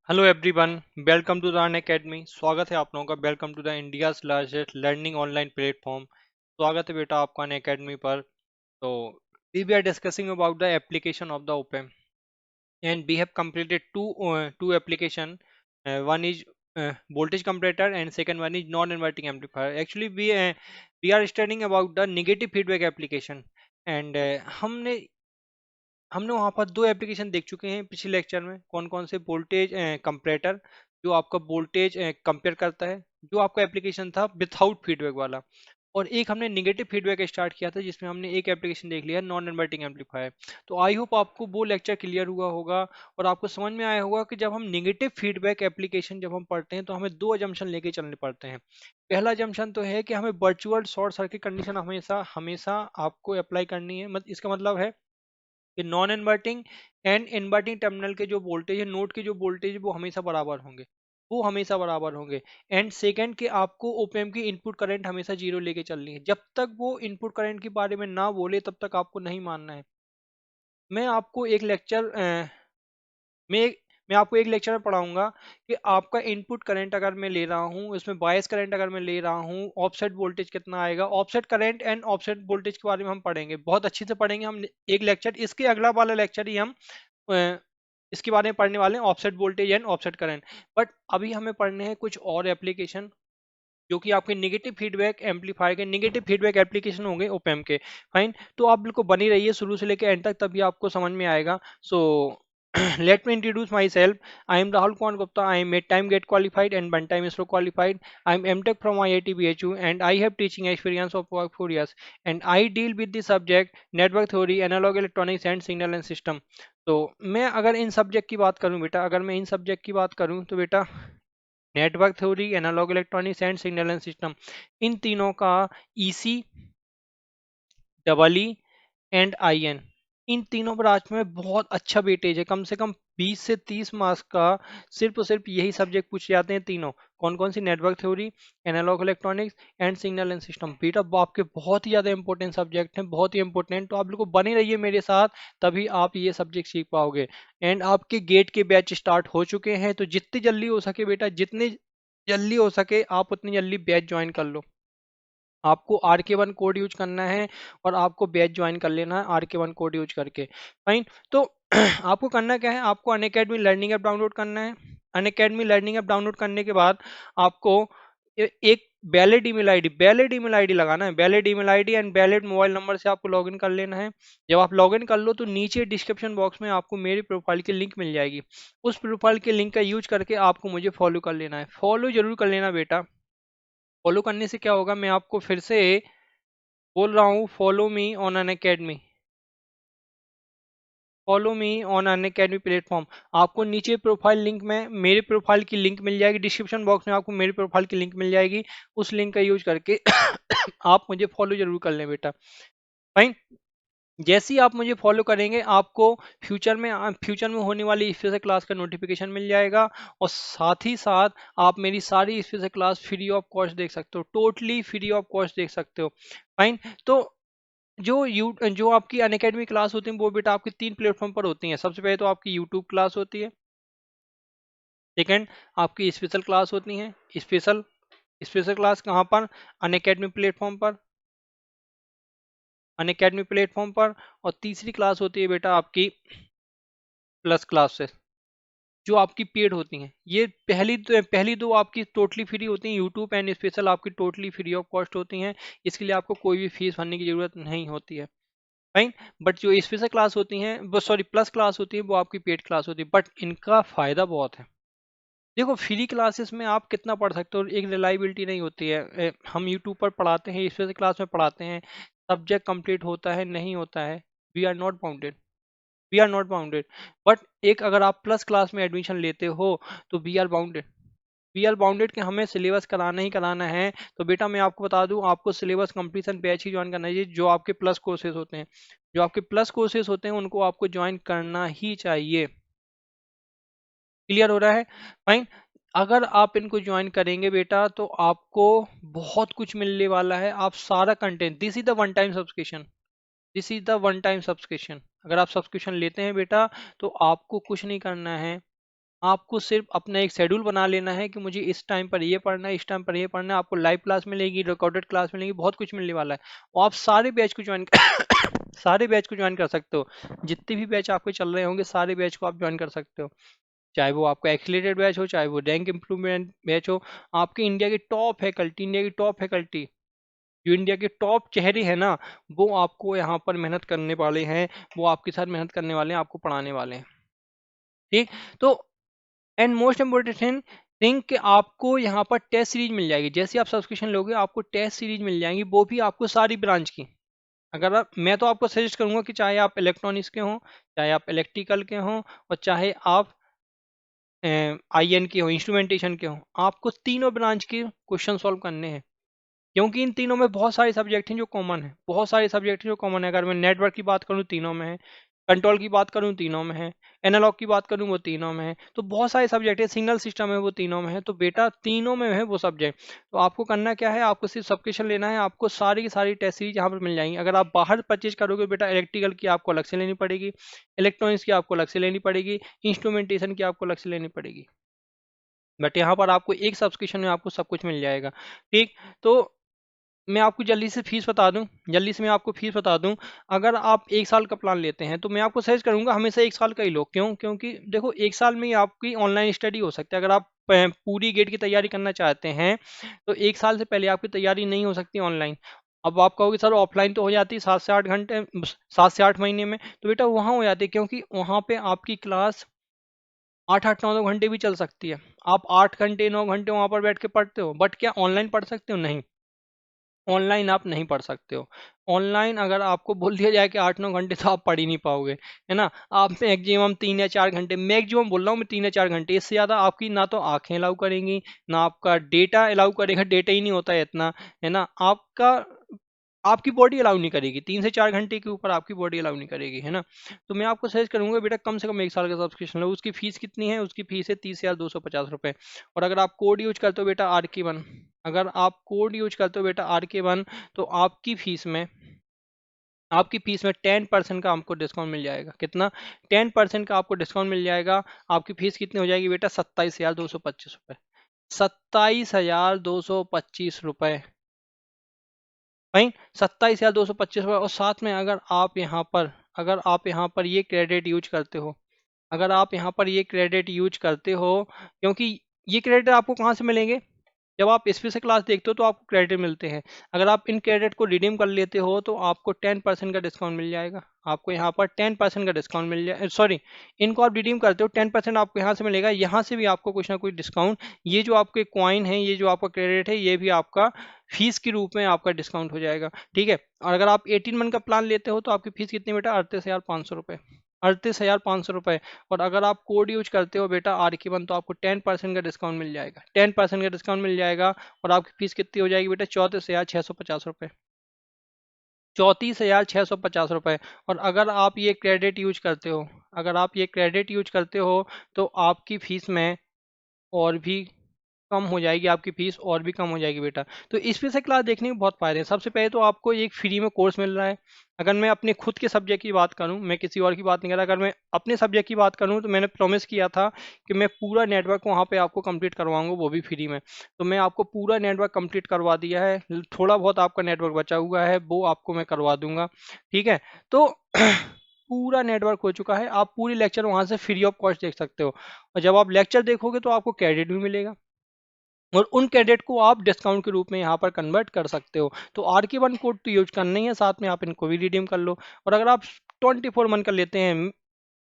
Hello everyone, welcome to the Unacademy. स्वागत है आप लोगों का। Welcome to the India's largest learning online platform. स्वागत है बेटा आपका अन अकेडमी पर। तो we are discussing about the application of the open and we have completed two application. One is voltage comparator and second one is non-inverting amplifier. Actually we are studying about the negative feedback application and हमने वहां पर दो application देख चुके हैं पिछले lecture में। कौन कौन से? वोल्टेज कंपरेटर, जो आपका वोल्टेज कंपेयर करता है, जो आपका एप्लीकेशन था विथआउट फीडबैक वाला। और एक हमने निगेटिव फीडबैक स्टार्ट किया था जिसमें हमने एक एप्लीकेशन देख लिया, नॉन इन्वर्टिंग एम्पलीफायर। तो आई होप आपको वो लेक्चर क्लियर हुआ होगा और आपको समझ में आया होगा कि जब हम निगेटिव फीडबैक एप्लीकेशन जब हम पढ़ते हैं तो हमें दो अजम्पशन लेके चलने पड़ते हैं। पहला अजम्पशन तो है कि हमें वर्चुअल शॉर्ट सर्किट कंडीशन हमेशा हमेशा आपको अप्लाई करनी है। इसका मतलब है कि non inverting and inverting terminal के जो वोल्टेज है, नोड के जो वोल्टेज है, वो हमेशा बराबर होंगे। वो हमेशा बराबर होंगे। एंड सेकंड कि आपको ओपेम की इनपुट करंट हमेशा जीरो लेके चलनी है। जब तक वो इनपुट करंट के बारे में ना बोले तब तक आपको नहीं मानना है। मैं आपको एक लेक्चर मैं मैं आपको एक लेक्चर में पढ़ाऊंगा कि आपका इनपुट करंट अगर मैं ले रहा हूँ, इसमें बायस करंट अगर मैं ले रहा हूँ, ऑफसेट वोल्टेज कितना आएगा। Offset current and offset voltage के बारे में हम पढ़ेंगे, बहुत अच्छे से पढ़ेंगे हम एक लेक्चर। इसके अगला वाला लेक्चर ही हम अ, इसके बारे में पढ़ने वाले हैं, offset voltage and offset current. But अभी हमें पढ़ने हैं कुछ और एप्लीकेशन जो कि आपके नेगेटिव फीडबैक एम्पलीफायर के नेगेटिव फीडबैक एप्लीकेशन होंगे ओपेम के। फाइन, तो आप बिल्कुल बनी रहिए शुरू से लेकर एंड तक, तभी आपको समझ में आएगा। सो let me introduce myself. I am Rahul Kumar Gupta. I am 8 time GATE qualified and 1 time ISRO qualified. I am MTech from IIT BHU and I have teaching experience of work 4 years. And I deal with the subject network theory, analog electronics and signal and system. तो मैं अगर इन subject की बात करूं बेटा, अगर मैं इन subject की बात करूं तो बेटा network theory, analogue electronics and signal and system, इन तीनों का EC, double E and I N, इन तीनों ब्रांच में बहुत अच्छा वेटेज है। कम से कम 20 से 30 मार्क्स का सिर्फ और सिर्फ यही सब्जेक्ट पूछे जाते हैं तीनों। कौन कौन सी? Network theory, analogue electronics and signal and system. बेटा वो आपके बहुत ही ज़्यादा इंपॉर्टेंट सब्जेक्ट हैं, बहुत ही इंपॉर्टेंट। तो आप लोग को बने रहिए मेरे साथ, तभी आप ये सब्जेक्ट सीख पाओगे। एंड आपके गेट के बैच स्टार्ट हो चुके हैं, तो जितनी जल्दी हो सके बेटा, जितनी जल्दी हो सके आप उतनी जल्दी बैच ज्वाइन कर लो। आपको RK1 कोड यूज करना है और आपको बैच ज्वाइन कर लेना है RK1 कोड यूज करके। फाइन, तो आपको करना क्या है, आपको अनअकैडमी लर्निंग ऐप डाउनलोड करना है। अनअकैडमी लर्निंग ऐप डाउनलोड करने के बाद आपको एक वैलिड ईमेल आईडी लगाना है। Valid email ID and valid mobile number से आपको लॉगिन कर लेना है। जब आप लॉगिन कर लो तो नीचे डिस्क्रिप्शन बॉक्स में आपको मेरी प्रोफाइल की लिंक मिल जाएगी। उस प्रोफाइल के लिंक का यूज करके आपको मुझे फॉलो कर लेना है। फॉलो जरूर कर लेना बेटा। फॉलो करने से क्या होगा, मैं आपको फिर से बोल रहा हूँ, follow me on Unacademy, follow me on Unacademy platform. आपको नीचे प्रोफाइल लिंक में मेरे प्रोफाइल की लिंक मिल जाएगी, डिस्क्रिप्शन बॉक्स में आपको मेरी प्रोफाइल की लिंक मिल जाएगी। उस लिंक का यूज करके आप मुझे फॉलो जरूर कर लें बेटा। फाइन, जैसे ही आप मुझे फॉलो करेंगे आपको फ्यूचर में होने वाली स्पेशल क्लास का नोटिफिकेशन मिल जाएगा। और साथ ही साथ आप मेरी सारी special class free of cost देख सकते हो, टोटली फ्री ऑफ कॉस्ट देख सकते हो। फाइन, तो जो आपकी अनअकैडमी क्लास होती है वो बेटा आपकी 3 प्लेटफॉर्म पर होती हैं। सबसे पहले तो आपकी यूट्यूब क्लास होती है, सेकंड आपकी स्पेशल क्लास होती हैं। स्पेशल स्पेशल क्लास कहाँ पर? अनअकैडमी प्लेटफॉर्म पर, अनअकैडमी प्लेटफॉर्म पर। और तीसरी क्लास होती है बेटा आपकी प्लस क्लासेस, जो आपकी पेड होती हैं। ये पहली दो आपकी टोटली फ्री होती हैं, यूट्यूब एंड स्पेशल आपकी टोटली फ्री ऑफ कॉस्ट होती हैं। इसके लिए आपको कोई भी फीस भरने की जरूरत नहीं होती है। फाइन, बट जो स्पेशल क्लास होती हैं वो, सॉरी प्लस क्लास होती है, वो आपकी पेड क्लास होती है। बट इनका फायदा बहुत है। देखो फ्री क्लासेस में आप कितना पढ़ सकते हो, एक रिलायबिलिटी नहीं होती है। हम यूट्यूब पर पढ़ाते हैं, स्पेशल क्लास में पढ़ाते हैं, सब्जेक्ट कंप्लीट होता है नहीं होता है, we are not bounded, we are not bounded. But एक अगर आप प्लस क्लास में एडमिशन लेते हो तो we are bounded, we are bounded कि हमें सिलेबस कराना ही कराना है। तो बेटा मैं आपको बता दूं, आपको सिलेबस कंप्लीशन बैच ही ज्वाइन करना चाहिए। जो आपके प्लस कोर्सेज होते हैं, जो आपके प्लस कोर्सेज होते हैं उनको आपको ज्वाइन करना ही चाहिए। क्लियर हो रहा है? फाइन, अगर आप इनको ज्वाइन करेंगे बेटा तो आपको बहुत कुछ मिलने वाला है। आप सारा content, this is the one time subscription, this is the one time subscription. अगर आप सब्सक्रिप्शन लेते हैं बेटा तो आपको कुछ नहीं करना है, आपको सिर्फ अपना एक शेड्यूल बना लेना है कि मुझे इस टाइम पर ये पढ़ना है, इस टाइम पर ये पढ़ना है। आपको लाइव क्लास मिलेगी, रिकॉर्डेड क्लास मिलेगी, बहुत कुछ मिलने वाला है। और आप सारे बैच को ज्वाइन सारे बैच को ज्वाइन कर सकते हो। जितने भी बैच आपके चल रहे होंगे सारे बैच को आप ज्वाइन कर सकते हो, चाहे वो आपका एक्सीलरेटेड बैच हो, चाहे वो रैंक इम्प्रूवमेंट बैच हो। आपके इंडिया की टॉप फैकल्टी, इंडिया की टॉप फैकल्टी, जो इंडिया के टॉप चेहरे हैं ना, वो आपको यहाँ पर मेहनत करने वाले हैं, वो आपके साथ मेहनत करने वाले हैं, आपको पढ़ाने वाले हैं। ठीक। तो एंड मोस्ट इम्पोर्टेंट थिंग कि आपको यहाँ पर टेस्ट सीरीज मिल जाएगी। जैसे आप सब्सक्रिप्शन लोगे आपको टेस्ट सीरीज मिल जाएंगी, वो भी आपको सारी ब्रांच की। अगर आप, मैं तो आपको सजेस्ट करूंगा कि चाहे आप इलेक्ट्रॉनिक्स के हों, चाहे आप इलेक्ट्रिकल के हों, और चाहे आप आईएन के हो, इंस्ट्रूमेंटेशन के हो, आपको तीनों ब्रांच के क्वेश्चन सॉल्व करने हैं। क्योंकि इन तीनों में बहुत सारे सब्जेक्ट हैं जो कॉमन है, बहुत सारे सब्जेक्ट हैं जो कॉमन है। अगर मैं नेटवर्क की बात करूं तीनों में है, कंट्रोल की बात करूं तीनों में है, एनालॉग की बात करूं वो तीनों में है। तो बहुत सारे सब्जेक्ट है, सिग्नल सिस्टम है वो तीनों में है। तो बेटा तीनों में है वो सब्जेक्ट। तो आपको करना क्या है, आपको सिर्फ सब्सक्रिप्शन लेना है, आपको सारी की सारी टेस्ट सीरीज यहाँ पर मिल जाएंगी। अगर आप बाहर परचेज करोगे बेटा, इलेक्ट्रिकल की आपको अलग से लेनी पड़ेगी, इलेक्ट्रॉनिक्स की आपको अलग से लेनी पड़ेगी, इंस्ट्रूमेंटेशन की आपको अलग से लेनी पड़ेगी। बट यहाँ पर आपको एक सब्सक्रिप्शन में आपको सब कुछ मिल जाएगा। ठीक। तो मैं आपको जल्दी से फीस बता दूं, जल्दी से मैं आपको फीस बता दूं। अगर आप एक साल का प्लान लेते हैं तो मैं आपको सजेस्ट करूंगा हमेशा एक साल का ही लो। क्यों? क्योंकि देखो एक साल में ही आपकी ऑनलाइन स्टडी हो सकती है। अगर आप पूरी गेट की तैयारी करना चाहते हैं तो एक साल से पहले आपकी तैयारी नहीं हो सकती ऑनलाइन। अब आप कहोगे सर ऑफलाइन तो हो जाती है 7 से 8 घंटे, 7 से 8 महीने में। तो बेटा वहाँ हो जाती है, क्योंकि वहाँ पे आपकी क्लास 8 8 9 9 घंटे भी चल सकती है। आप 8 घंटे 9 घंटे वहां पर बैठ के पढ़ते हो, बट क्या ऑनलाइन पढ़ सकते हो? नहीं, ऑनलाइन आप नहीं पढ़ सकते हो। ऑनलाइन अगर आपको बोल दिया जाए कि 8 9 घंटे, तो आप पढ़ ही नहीं पाओगे, है ना। आप मैक्सिमम 3 या 4 घंटे, मैक्सिमम बोल रहा हूँ मैं 3 या 4 घंटे, इससे ज़्यादा आपकी ना तो आंखें अलाउ करेंगी, ना आपका डेटा अलाउ करेगा। डेटा ही नहीं होता है इतना, है ना। आपका, आपकी बॉडी अलाउ नहीं करेगी, 3 से 4 घंटे के ऊपर आपकी बॉडी अलाउ नहीं करेगी, है ना। तो मैं आपको सजेस्ट करूंगा बेटा कम से कम एक साल का सब्सक्रिप्शन लो। उसकी फीस कितनी है? उसकी फीस है 30,250 रुपये। और अगर आप कोड यूज करते हो बेटा RK1, अगर आप कोड यूज करते हो बेटा RK1, तो आपकी फीस में 10% का आपको डिस्काउंट मिल जाएगा। कितना? 10% का आपको डिस्काउंट मिल जाएगा। आपकी फीस कितनी हो जाएगी बेटा? 27,225 रुपये। 27,225 रुपये। भाई 27,225 रुपये। और साथ में अगर आप यहाँ पर ये क्रेडिट यूज करते हो, अगर आप यहाँ पर ये क्रेडिट यूज करते हो, क्योंकि ये क्रेडिट आपको कहाँ से मिलेंगे? जब आप स्पेशल क्लास देखते हो तो आपको क्रेडिट मिलते हैं। अगर आप इन क्रेडिट को रिडीम कर लेते हो तो आपको 10% का डिस्काउंट मिल जाएगा। आपको यहाँ पर 10% का डिस्काउंट मिल जाए, सॉरी, इनको आप रिडीम करते हो 10% आपको यहाँ से मिलेगा। यहाँ से भी आपको कुछ ना कुछ डिस्काउंट, ये जो आपके कॉइन है, ये जो आपका क्रेडिट है, ये भी आपका फीस के रूप में आपका डिस्काउंट हो जाएगा। ठीक है। और अगर आप 18 मंथ का प्लान लेते हो तो आपकी फीस कितनी बेटा? 38,500 रुपये। 38,500 रुपये। और अगर आप कोड यूज करते हो बेटा RK1, तो आपको 10% का डिस्काउंट मिल जाएगा, 10% का डिस्काउंट मिल जाएगा। और आपकी फीस कितनी हो जाएगी बेटा? 34,650 रुपये। 34,650 रुपये। और अगर आप ये क्रेडिट यूज करते हो, अगर आप ये क्रेडिट यूज करते हो, तो आपकी फीस में और भी कम हो जाएगी, आपकी फीस और भी कम हो जाएगी बेटा। तो इसमें से क्लास देखने के बहुत फायदे हैं। सबसे पहले तो आपको एक फ्री में कोर्स मिल रहा है। अगर मैं अपने खुद के सब्जेक्ट की बात करूं, मैं किसी और की बात नहीं कर रहा, अगर मैं अपने सब्जेक्ट की बात करूं तो मैंने प्रॉमिस किया था कि मैं पूरा नेटवर्क वहां पे आपको कंप्लीट करवाऊंगा, वो भी फ्री में। तो मैं आपको पूरा नेटवर्क कंप्लीट करवा दिया है। थोड़ा बहुत आपका नेटवर्क बचा हुआ है, वो आपको मैं करवा दूंगा। ठीक है। तो पूरा नेटवर्क हो चुका है। आप पूरी लेक्चर वहां से फ्री ऑफ कॉस्ट देख सकते हो। और जब आप लेक्चर देखोगे तो आपको क्रेडिट भी मिलेगा, और उन क्रेडिट को आप डिस्काउंट के रूप में यहाँ पर कन्वर्ट कर सकते हो। तो RK1 कोड तो यूज करना ही है, साथ में आप इनको भी रिडीम कर लो। और अगर आप 24 मंथ का लेते हैं,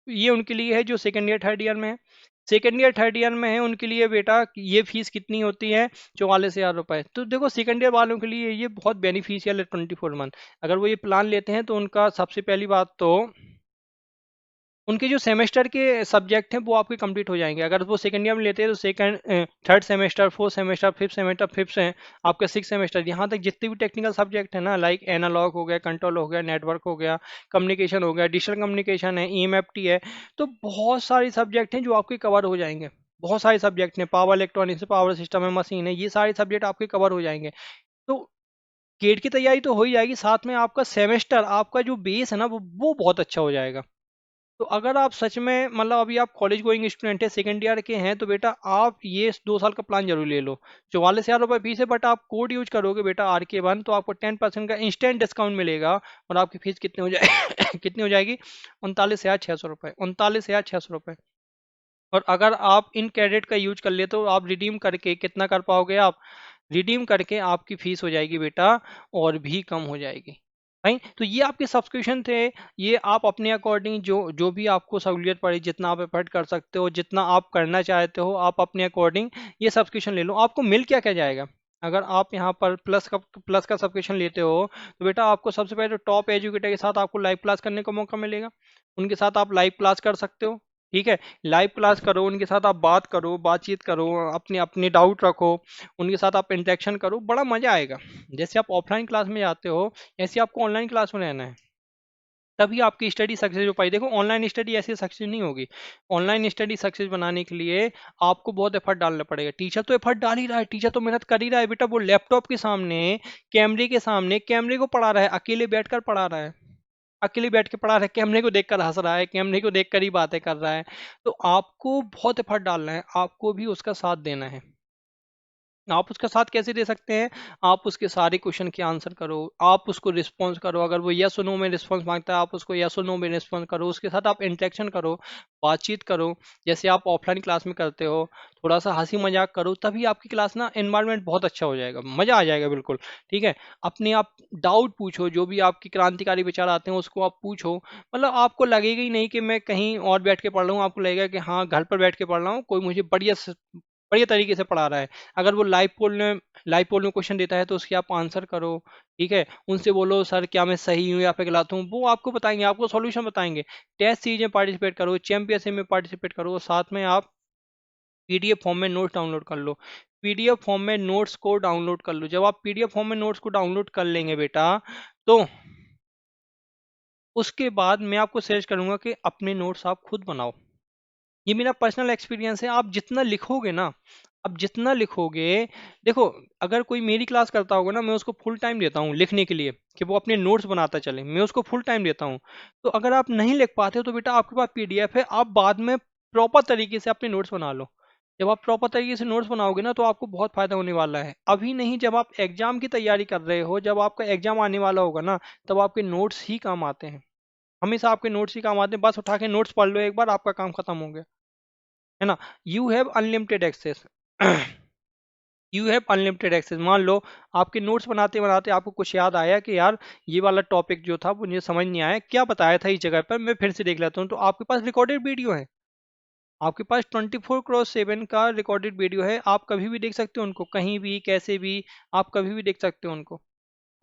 ये उनके लिए है जो सेकेंड ईयर थर्ड ईयर में है। सेकेंड ईयर थर्ड ईयर में है उनके लिए बेटा ये फीस कितनी होती है? 44,000 रुपये। तो देखो सेकेंड ईयर वालों के लिए ये बहुत बेनिफिशियल है 24 मंथ। अगर वो ये प्लान लेते हैं तो उनका सबसे पहली बात तो उनके जो सेमेस्टर के सब्जेक्ट हैं वो आपके कंप्लीट हो जाएंगे। अगर वो सेकंड ईयर में लेते हैं तो second third semester, fourth semester, fifth से आपका सिक्स सेमेस्टर, यहाँ तक जितने भी टेक्निकल सब्जेक्ट है ना, लाइक एनालॉग हो गया, कंट्रोल हो गया, नेटवर्क हो गया, कम्युनिकेशन हो गया, डिजिटल कम्युनिकेशन है, EMFT है। तो बहुत सारे सब्जेक्ट हैं जो आपके कवर हो जाएंगे। बहुत सारे सब्जेक्ट हैं, पावर इलेक्ट्रॉनिक्स, पावर सिस्टम है, मशीन है, ये सारे सब्जेक्ट आपके कवर हो जाएंगे। तो गेट की तैयारी तो हो ही जाएगी, साथ में आपका सेमेस्टर, आपका जो बेस है ना, वो बहुत अच्छा हो जाएगा। तो अगर आप सच में मतलब अभी आप कॉलेज गोइंग स्टूडेंट है, सेकंड ईयर के हैं, तो बेटा आप ये 2 साल का प्लान जरूर ले लो। 44,000 रुपये फीस है, बट आप कोड यूज करोगे बेटा RK1, तो आपको 10% का इंस्टेंट डिस्काउंट मिलेगा। और आपकी फीस कितनी हो जाए कितनी हो जाएगी? 39,600 रुपये, 39,600 रुपये। और अगर आप इन क्रेडिट का यूज कर ले तो आप रिडीम करके कितना कर पाओगे आप? रिडीम करके आपकी फीस हो जाएगी बेटा और भी कम हो जाएगी। भाई तो ये आपके सब्सक्रिप्शन थे। ये आप अपने अकॉर्डिंग जो जो भी आपको सहूलियत पड़ी, जितना आप एफर्ट कर सकते हो, जितना आप करना चाहते हो, आप अपने अकॉर्डिंग ये सब्सक्रिप्शन ले लो। आपको मिल क्या क्या जाएगा? अगर आप यहाँ पर प्लस का सब्सक्रिप्शन लेते हो, तो बेटा आपको सबसे पहले तो टॉप एजुकेटर के साथ आपको लाइव क्लास करने का मौका मिलेगा। उनके साथ आप लाइव क्लास कर सकते हो। ठीक है, लाइव क्लास करो, उनके साथ आप बात करो, बातचीत करो, अपने अपने डाउट रखो, उनके साथ आप इंटरेक्शन करो, बड़ा मजा आएगा। जैसे आप ऑफलाइन क्लास में जाते हो, ऐसे आपको ऑनलाइन क्लास में रहना है, तभी आपकी स्टडी सक्सेस हो पाई। देखो ऑनलाइन स्टडी ऐसी सक्सेस नहीं होगी। ऑनलाइन स्टडी सक्सेस बनाने के लिए आपको बहुत एफर्ट डालना पड़ेगा। टीचर तो एफर्ट डाल ही रहा है, टीचर तो मेहनत कर ही रहा है बेटा, वो लैपटॉप के सामने, कैमरे के सामने, कैमरे को पढ़ा रहा है, अकेले बैठकर पढ़ा रहा है, अकेले बैठ के पढ़ा रहा है, कैमरे को देखकर हंस रहा है, कैमरे को देखकर ही बातें कर रहा है। तो आपको बहुत एफर्ट डालना है, आपको भी उसका साथ देना है। आप उसका साथ कैसे दे सकते हैं? आप उसके सारे क्वेश्चन के आंसर करो, आप उसको रिस्पॉन्स करो, अगर वो यस और नो में रिस्पॉन्स मांगता है आप उसको यस और नो में रिस्पॉन्स करो, उसके साथ आप इंटरेक्शन करो, बातचीत करो, जैसे आप ऑफलाइन क्लास में करते हो। थोड़ा सा हंसी मजाक करो, तभी आपकी क्लास ना एनवायरनमेंट बहुत अच्छा हो जाएगा, मजा आ जाएगा बिल्कुल। ठीक है, अपने आप डाउट पूछो, जो भी आपकी क्रांतिकारी विचार आते हैं उसको आप पूछो। मतलब आपको लगेगा ही नहीं कि मैं कहीं और बैठ के पढ़ रहा हूँ, आपको लगेगा कि हाँ घर पर बैठ के पढ़ रहा हूँ, कोई मुझे बढ़िया तरीके से पढ़ा रहा है। अगर वो लाइव पोल में क्वेश्चन देता है तो उसके आप आंसर करो। ठीक है, उनसे बोलो सर क्या मैं सही हूँ या फिर गलत हूँ, वो आपको बताएंगे, आपको सॉल्यूशन बताएंगे। टेस्ट सीरीज में पार्टिसिपेट करो, चैंपियनशिप में पार्टिसिपेट करो, साथ में आप पीडीएफ फॉर्म में नोट्स डाउनलोड कर लो। पीडीएफ फॉर्म में नोट्स को डाउनलोड कर लो। जब आप पीडीएफ फॉर्म में नोट्स को डाउनलोड कर लेंगे बेटा, तो उसके बाद मैं आपको सजेस्ट करूंगा कि अपने नोट्स आप खुद बनाओ। ये मेरा पर्सनल एक्सपीरियंस है। आप जितना लिखोगे ना, आप जितना लिखोगे, देखो अगर कोई मेरी क्लास करता होगा ना, मैं उसको फुल टाइम देता हूँ लिखने के लिए कि वो अपने नोट्स बनाता चले, मैं उसको फुल टाइम देता हूँ। तो अगर आप नहीं लिख पाते हो तो बेटा आपके पास पीडीएफ है, आप बाद में प्रॉपर तरीके से अपने नोट्स बना लो। जब आप प्रॉपर तरीके से नोट्स बनाओगे ना, तो आपको बहुत फायदा होने वाला है। अभी नहीं, जब आप एग्जाम की तैयारी कर रहे हो, जब आपका एग्जाम आने वाला होगा ना, तब आपके नोट्स ही काम आते हैं। हमेशा आपके नोट्स ही काम आते हैं, बस उठा के नोट्स पढ़ लो एक बार, आपका काम खत्म हो गया, है ना। You have unlimited access you have unlimited access. मान लो आपके नोट्स बनाते बनाते आपको कुछ याद आया कि यार ये वाला टॉपिक जो था वो मुझे समझ नहीं आया, क्या बताया था इस जगह पर, मैं फिर से देख लेता हूँ। तो आपके पास रिकॉर्डेड वीडियो है, आपके पास 24/7 का रिकॉर्डेड वीडियो है, आप कभी भी देख सकते हो उनको, कहीं भी कैसे भी, आप कभी भी देख सकते हो उनको।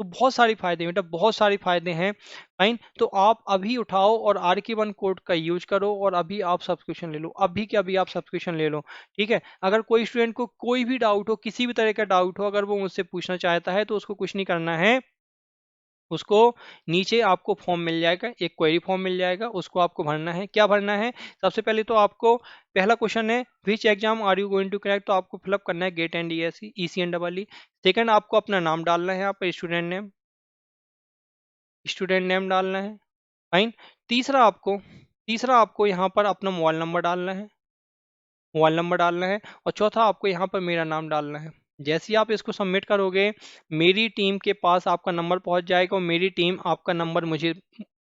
तो बहुत सारे फायदे हैं बेटा, बहुत सारे फायदे हैं। फाइन, तो आप अभी उठाओ और RK1 कोड का यूज करो और अभी आप सब्सक्रिप्शन ले लो, अभी के अभी आप सब्सक्रिप्शन ले लो। ठीक है, अगर कोई स्टूडेंट को कोई भी डाउट हो, किसी भी तरह का डाउट हो, अगर वो मुझसे पूछना चाहता है, तो उसको कुछ नहीं करना है। उसको नीचे आपको फॉर्म मिल जाएगा, एक क्वेरी फॉर्म मिल जाएगा, उसको आपको भरना है। क्या भरना है? सबसे पहले तो आपको पहला क्वेश्चन है which exam are you going to crack, तो आपको फिलअप करना है GATE and ECN EE। Second, आपको अपना नाम डालना है, आप स्टूडेंट नेम डालना है। फाइन। तीसरा आपको यहाँ पर अपना मोबाइल नंबर डालना है, और चौथा आपको यहाँ पर मेरा नाम डालना है। जैसे ही आप इसको सबमिट करोगे, मेरी टीम के पास आपका नंबर पहुंच जाएगा और मेरी टीम आपका नंबर मुझे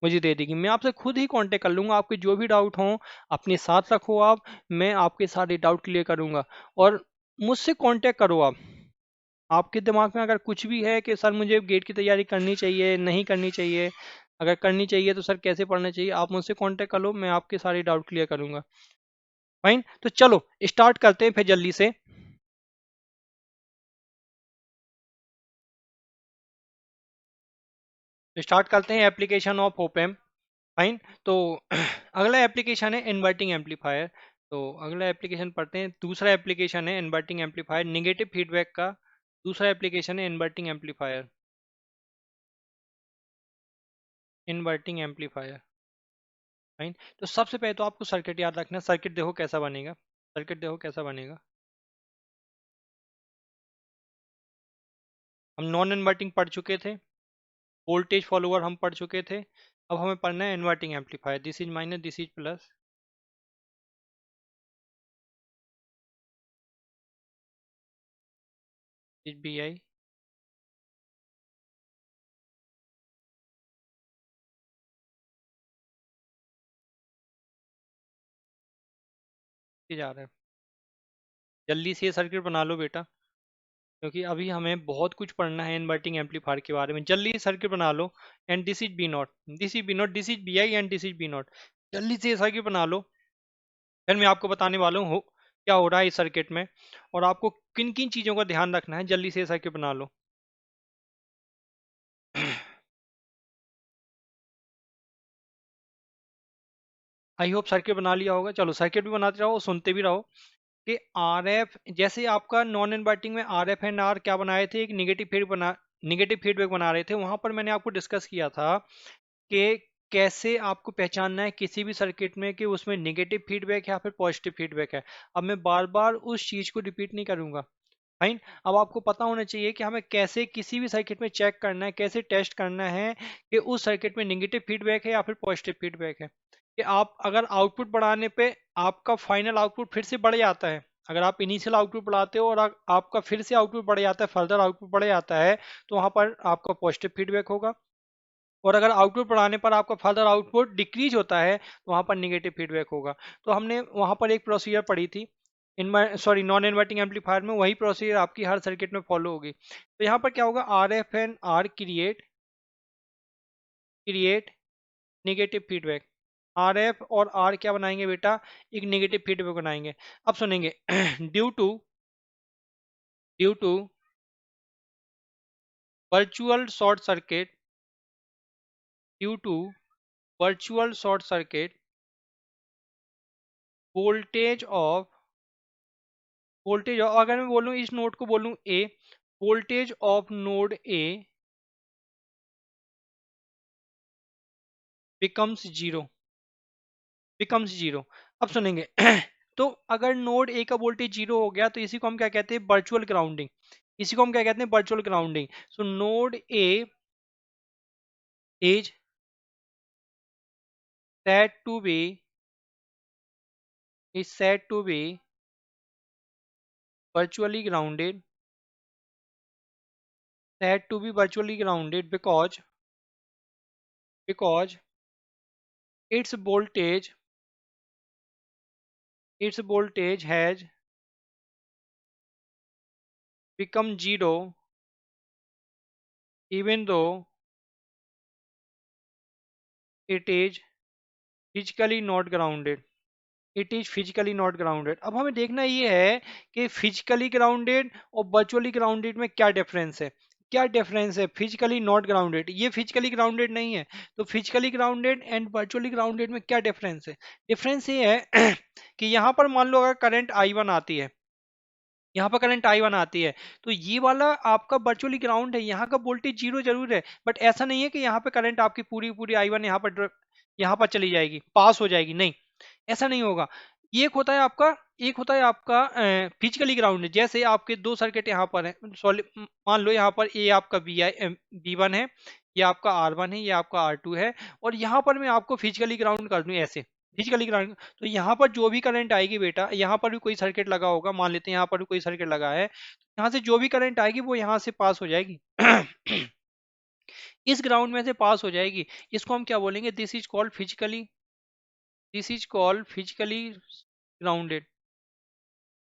मुझे दे देगी। मैं आपसे खुद ही कांटेक्ट कर लूंगा, आपके जो भी डाउट हों अपने साथ रखो आप, मैं आपके सारे डाउट क्लियर करूंगा। और मुझसे कांटेक्ट करो आप। आपके दिमाग में अगर कुछ भी है कि सर मुझे गेट की तैयारी करनी चाहिए, नहीं करनी चाहिए, अगर करनी चाहिए तो सर कैसे पढ़ना चाहिए, आप मुझसे कांटेक्ट कर लो, मैं आपके सारे डाउट क्लियर करूंगा। फाइन, तो चलो स्टार्ट करते हैं फिर जल्दी से। स्टार्ट करते हैं एप्लीकेशन ऑफ ओपेम। फाइन, तो अगला एप्लीकेशन है इन्वर्टिंग एम्पलीफायर। तो अगला एप्लीकेशन पढ़ते हैं। दूसरा एप्लीकेशन है इन्वर्टिंग एम्पलीफायर, निगेटिव फीडबैक का दूसरा एप्लीकेशन है inverting amplifier. Inverting amplifier. Fine, तो सबसे पहले तो आपको सर्किट याद रखना है। सर्किट देखो कैसा बनेगा, सर्किट देखो कैसा बनेगा। हम नॉन इन्वर्टिंग पढ़ चुके थे, वोल्टेज फॉलोअर हम पढ़ चुके थे, अब हमें पढ़ना है inverting amplifier, this is minus this is plus, is B I, जा रहा है। जल्दी से ये सर्किट बना लो बेटा, क्योंकि अभी हमें बहुत कुछ पढ़ना है इन्वर्टिंग एम्पलीफायर के बारे में। जल्दी से सर्किट बना लो। And this is B not, this is B not, this is B I and this is B nought. जल्दी से ये सर्किट बना लो, फिर मैं आपको बताने वाला हूँ क्या हो रहा है इस सर्किट में, और आपको किन किन चीज़ों का ध्यान रखना है। जल्दी से ये सर्किट बना लो। आई होप सर्किट बना लिया होगा। चलो सर्किट भी बनाते रहो, सुनते भी रहो। कि आर एफ, जैसे आपका नॉन इन्वर्टिंग में आर एफ एंड आर क्या बनाए थे, एक निगेटिव फीडबैक बना रहे थे। वहां पर मैंने आपको डिस्कस किया था कि कैसे आपको पहचानना है किसी भी सर्किट में कि उसमें निगेटिव फीडबैक है या फिर पॉजिटिव फीडबैक है। अब मैं बार बार उस चीज को रिपीट नहीं करूंगा। फाइन। अब आपको पता होना चाहिए कि हमें कैसे किसी भी सर्किट में चेक करना है, कैसे टेस्ट करना है कि उस सर्किट में निगेटिव फीडबैक है या फिर पॉजिटिव फीडबैक है। कि आप अगर आउटपुट बढ़ाने पे आपका फाइनल आउटपुट फिर से बढ़ जाता है, अगर आप इनिशियल आउटपुट बढ़ाते हो और आपका फिर से आउटपुट बढ़ जाता है, फर्दर आउटपुट बढ़ जाता है, तो वहां पर आपका पॉजिटिव फीडबैक होगा। और अगर आउटपुट बढ़ाने पर आपका फर्दर आउटपुट डिक्रीज होता है, तो वहां पर निगेटिव फीडबैक होगा। तो हमने वहां पर एक प्रोसीजर पढ़ी थी नॉन इन्वर्टिंग एम्पलीफायर में, वही प्रोसीजर आपकी हर सर्किट में फॉलो होगी। तो यहाँ पर क्या होगा, R F and R create create negative feedback. R F और आर क्या बनाएंगे बेटा, एक निगेटिव फीडबैक बनाएंगे। अब सुनेंगे due to due to virtual short circuit due to virtual short circuit voltage of अगर मैं बोलूं इस नोड को बोलूं A, voltage of node A becomes zero, becomes zero. अब सुनेंगे तो अगर नोड ए का वोल्टेज जीरो हो गया तो इसी को हम क्या कहते हैं, वर्चुअल ग्राउंडिंग। इसी को हम क्या कहते हैं, virtual grounding. So node A is said to be is said to be virtually grounded, said to be virtually grounded because its voltage has become zero even though it is physically not grounded, it is physically not grounded. अब हमें देखना ये है कि physically grounded और virtually grounded में क्या difference है। क्या डिफरेंस है फिजिकली नॉट ग्राउंडेड, ये फिजिकली ग्राउंडेड नहीं है। तो physically grounded and virtually grounded में क्या डिफरेंस है। डिफरेंस ये है कि यहाँ पर मान लो अगर करंट आई वन आती है, यहाँ पर करंट आई वन आती है, तो ये वाला आपका वर्चुअली ग्राउंड है, यहाँ का वोल्टेज जीरो जरूर है, बट ऐसा नहीं है कि यहाँ पे करंट आपकी पूरी पूरी आई वन यहाँ पर चली जाएगी, पास हो जाएगी, नहीं, ऐसा नहीं होगा। एक होता है आपका एक होता है आपका फिजिकली ग्राउंड। जैसे आपके दो सर्किट यहाँ पर है, सॉलिड मान लो यहाँ पर ए आपका बी वन है, ये आपका आर वन है, ये आपका आर टू है, और यहाँ पर मैं आपको फिजिकली ग्राउंड कर दूं ऐसे, फिजिकली ग्राउंड। तो यहाँ पर जो भी करंट आएगी बेटा, यहाँ पर भी कोई सर्किट लगा होगा, मान लेते हैं यहाँ पर भी कोई सर्किट लगा है, यहाँ से जो भी करंट आएगी वो यहाँ से पास हो जाएगी इस ग्राउंड में से पास हो जाएगी। इसको हम क्या बोलेंगे, this is called physically grounded,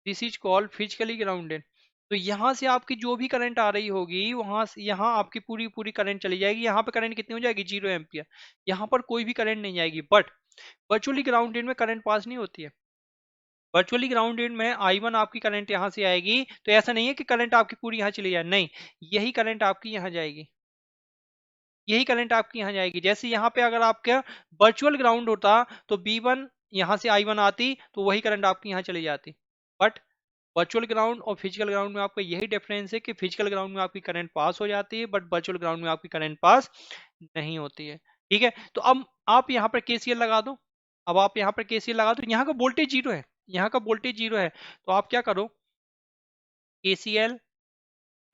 this is called physically grounded. तो यहाँ से आपकी जो भी करंट आ रही होगी, वहां से यहाँ आपकी पूरी पूरी करंट चली जाएगी। यहाँ पे करंट कितनी हो जाएगी, 0 एम्पियर। यहाँ पर कोई भी करंट नहीं जाएगी। बट वर्चुअली ग्राउंडेड में करंट पास नहीं होती है। वर्चुअली ग्राउंडेड में आई वन आपकी करंट यहाँ से आएगी, तो ऐसा नहीं है कि करंट आपकी पूरी यहाँ चली जाए, नहीं, यही करंट आपकी यहाँ जाएगी, यही करंट आपकी यहाँ जाएगी। जैसे यहाँ पे अगर आपका वर्चुअल ग्राउंड होता तो बी वन यहाँ से आई वन आती, तो वही करंट आपकी यहाँ चली जाती। बट वर्चुअल ग्राउंड और फिजिकल ग्राउंड में आपका यही डिफरेंस है कि फिजिकल ग्राउंड में आपकी करंट पास हो जाती है, बट वर्चुअल ग्राउंड में आपकी करंट पास नहीं होती है। ठीक है, तो अब आप यहाँ पर केसीएल लगा दो। अब आप यहाँ पर केसीएल लगा दो, यहाँ का वोल्टेज जीरो है, यहाँ का वोल्टेज जीरो है, तो आप क्या करो, KCL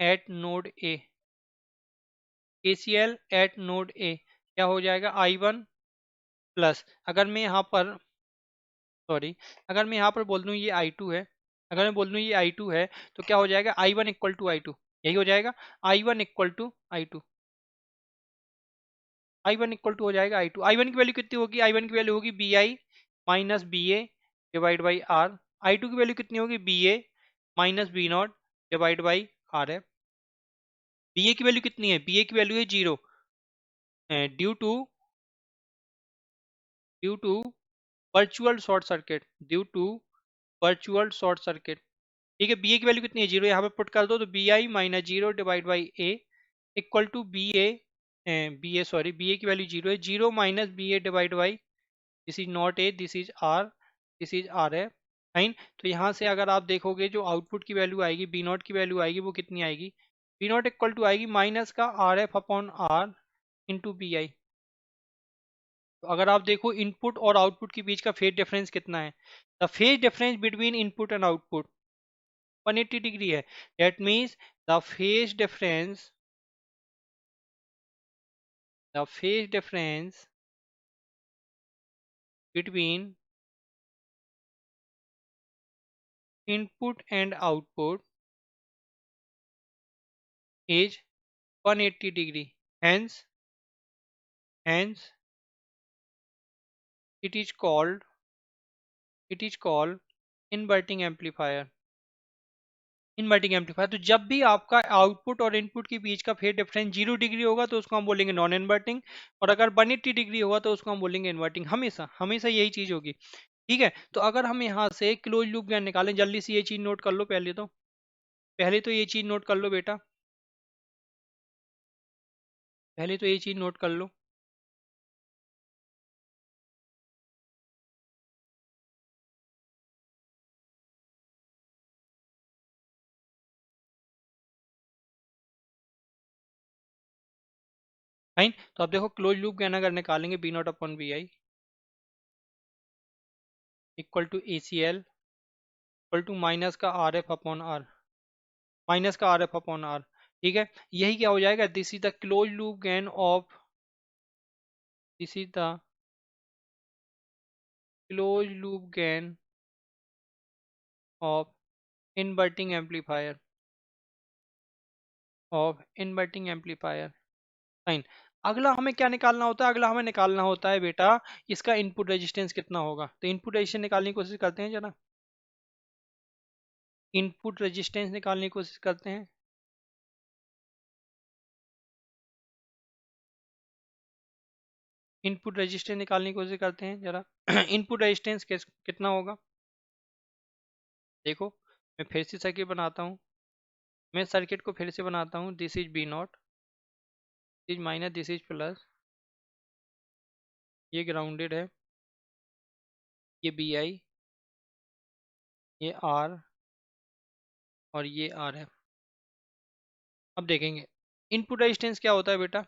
eight node A, KCL eight node A. क्या हो जाएगा I1 प्लस, अगर मैं यहाँ पर सॉरी, अगर मैं यहाँ पर बोल दूँ ये I2 है, अगर मैं बोल दूँ ये I2 है, तो क्या हो जाएगा I1 इक्वल टू I2, यही हो जाएगा I1 equal to I2, I1 equal to हो जाएगा I2। I1 की वैल्यू कितनी होगी, I1 की वैल्यू होगी BI minus BA divide by R। I2 की वैल्यू कितनी होगी BA minus B naught divide by R है। BA की वैल्यू कितनी है, BA की वैल्यू है 0 due to virtual short circuit, due to virtual short circuit. ठीक है, बी ए की वैल्यू कितनी है 0, यहाँ पे पुट कर दो तो B I minus 0 divide by A equal to B A की वैल्यू 0 है, 0 minus B A divide by this is not A, this is R, this is R है फाइन। तो यहाँ से अगर आप देखोगे जो आउटपुट की वैल्यू आएगी, बी नॉट की वैल्यू आएगी वो कितनी आएगी, बी नॉट इक्वल टू आएगी माइनस का R F upon R into B I. तो अगर आप देखो इनपुट और आउटपुट के बीच का फेज डिफरेंस कितना है, the phase difference between input and output 180 degree है। That means the phase difference, the phase difference between input and output is 180 degree. Hence it is called inverting amplifier। Inverting amplifier, तो जब भी आपका output और input के बीच का phase difference 0 degree होगा तो उसको हम बोलेंगे नॉन इन्वर्टिंग, और अगर 180 डिग्री होगा तो उसको हम बोलेंगे इन्वर्टिंग। हमेशा हमेशा यही चीज होगी। ठीक है, तो अगर हम यहाँ से क्लोज लूप गेन निकालें, जल्दी से ये चीज नोट कर लो, पहले तो ये चीज नोट कर लो बेटा, पहले तो ये चीज नोट कर लो। फाइन, तो अब देखो क्लोज लूप गेन अगर निकालेंगे B not upon B I equal to A C L equal to minus का R F upon R, minus का आर एफ अपॉन आर। ठीक है, यही क्या हो जाएगा, this is the close loop gain of, this is the close loop gain of inverting amplifier, of inverting amplifier. Fine, अगला हमें क्या निकालना होता है, अगला हमें निकालना होता है बेटा इसका इनपुट रेजिस्टेंस कितना होगा। तो इनपुट रेजिस्टेंस निकालने की कोशिश करते हैं जरा, इनपुट रेजिस्टेंस निकालने की कोशिश करते हैं। इनपुट रेजिस्टेंस निकालने की कोशिश करते हैं जरा इनपुट रेजिस्टेंस कितना होगा, देखो मैं फिर से सर्किट बनाता हूँ, मैं सर्किट को फिर से बनाता हूँ, this is B not, this is minus, this is plus, ये ग्राउंडेड है, ये बी आई, ये आर और ये आर है। अब देखेंगे इनपुट रेजिस्टेंस क्या होता है बेटा,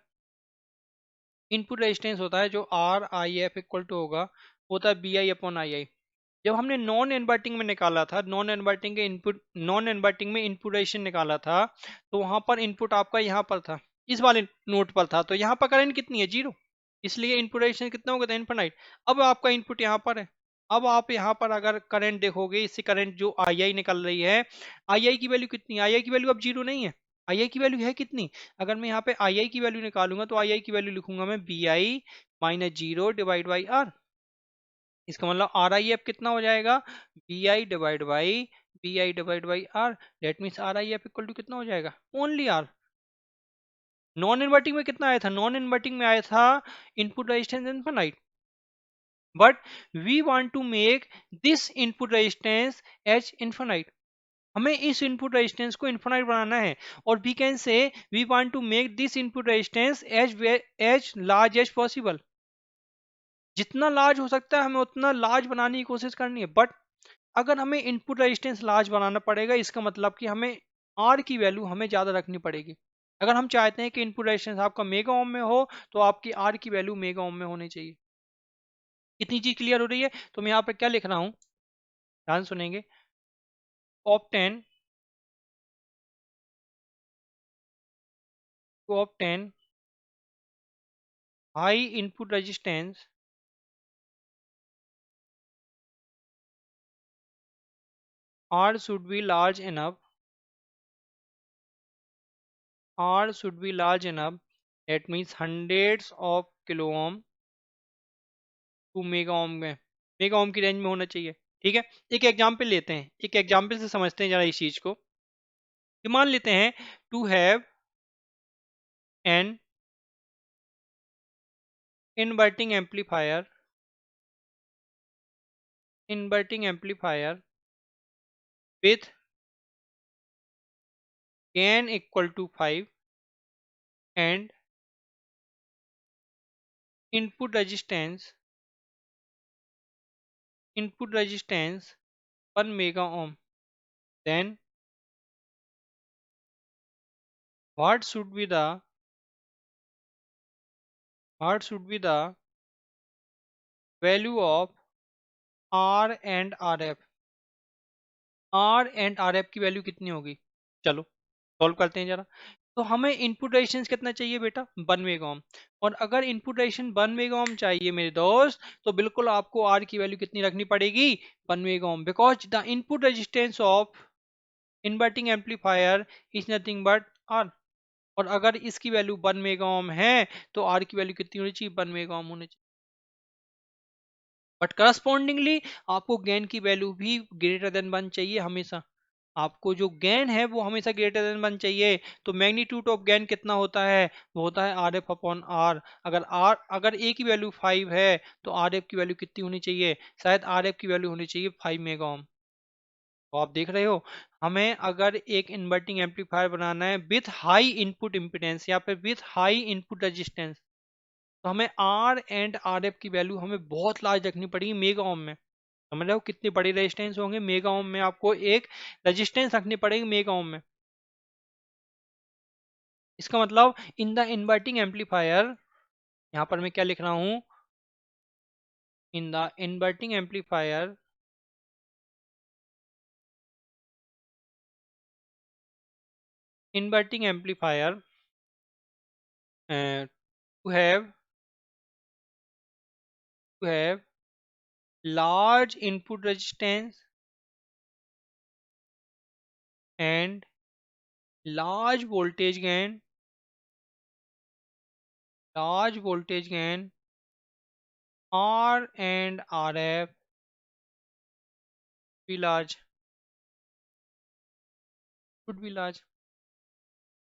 इनपुट रेजिस्टेंस होता है जो R I F equal to होगा, होता है बी आई अपॉन आई आई। जब हमने नॉन इन्वर्टिंग में निकाला था, नॉन इन्वर्टिंग के इनपुट, नॉन इन्वर्टिंग में इनपुट रेजिस्टेंस निकाला था, तो वहां पर इनपुट आपका यहाँ पर था, इस वाले नोट पर था, तो यहाँ पर करंट कितनी है 0, इसलिए इनपुट रेजिस्टेंस कितना होगा था इनफाइनाइट। अब आपका इनपुट यहाँ पर है, अब आप यहाँ पर अगर करंट देखोगे, इससे करंट जो आई आई निकल रही है, आई आई की वैल्यू कितनी है, आई आई की वैल्यू अब 0 नहीं है, आई आई की वैल्यू है कितनी, अगर मैं यहाँ पे आई आई की वैल्यू निकालूंगा तो आई आई की वैल्यू लिखूंगा मैं B I minus 0 divide by R. इसका मतलब आर आई एफ कितना हो जाएगा, B I divide by R, that means R I F equal to कितना हो जाएगा, ओनली आर। नॉन इन्वर्टिंग में कितना आया था, नॉन इन्वर्टिंग में आया था input resistance infinite, but we want to make this input resistance as infinite, हमें इस इनपुट रेजिस्टेंस को इनफाइनाइट बनाना है, और we can say we want to make this input resistance as large as possible, जितना लार्ज हो सकता है हमें उतना लार्ज बनाने की कोशिश करनी है। बट अगर हमें इनपुट रेजिस्टेंस लार्ज बनाना पड़ेगा, इसका मतलब कि हमें आर की वैल्यू हमें ज़्यादा रखनी पड़ेगी। अगर हम चाहते हैं कि इनपुट रेजिस्टेंस आपका मेगा ओम में हो, तो आपकी आर की वैल्यू मेगा ओम में होनी चाहिए। कितनी चीज क्लियर हो रही है, तो मैं यहाँ पे क्या लिख रहा हूँ, ध्यान सुनेंगे, obtain to obtain high input resistance R should be large enough, R should be large enough, that means hundreds of kilo ohm to mega ohm में, मेगा ओम की रेंज में होना चाहिए। ठीक है, एक एग्जांपल लेते हैं, एक एग्जांपल से समझते हैं जरा इस चीज को। कि मान लेते हैं to have an inverting amplifier, inverting amplifier with gain equal to 5 and input resistance, input resistance 1 mega ohm, then what should be the, what should be the value of R and RF, R and RF की value कितनी होगी? चलो solve करते हैं जरा। तो हमें input resistance कितना चाहिए बेटा? 1 मेगा ओम। और अगर इनपुट रेजिस्टेंस 1 मेगा ओम चाहिए मेरे दोस्त, तो बिल्कुल आपको आर की वैल्यू कितनी रखनी पड़ेगी? 1 mega ohm, because the input resistance of inverting amplifier is nothing but R. और अगर इसकी वैल्यू 1 मेगा ओम है तो आर की वैल्यू कितनी होनी चाहिए? 1 मेगा ओम होनी चाहिए। बट करस्पॉन्डिंगली आपको गेन की वैल्यू भी ग्रेटर देन 1 चाहिए हमेशा। आपको जो गेन है वो हमेशा ग्रेटर देन 1 चाहिए। तो मैग्नीट्यूड ऑफ गेन कितना होता है? वो होता है आर एफ अपॉन आर। अगर ए की वैल्यू 5 है तो आर एफ की वैल्यू कितनी होनी चाहिए? शायद आर एफ की वैल्यू होनी चाहिए 5 मेगा ओम। तो आप देख रहे हो, हमें अगर एक इन्वर्टिंग एम्पलीफायर बनाना है विथ हाई इनपुट इम्पिडेंस या फिर विथ हाई इनपुट रेजिस्टेंस, तो हमें आर एंड आर एफ की वैल्यू हमें बहुत लार्ज रखनी पड़ेगी मेगा ओम में। समझ रहे हो कितने बड़े रेजिस्टेंस होंगे? मेगा ओम में आपको एक रेजिस्टेंस रखनी पड़ेगी मेगा ओम में। इसका मतलब इन द इन्वर्टिंग एम्पलीफायर, यहाँ पर मैं क्या लिख रहा हूं? In the inverting amplifier, inverting amplifier to have, to have large input resistance and large voltage gain, large voltage gain, R and RF be large, should be large।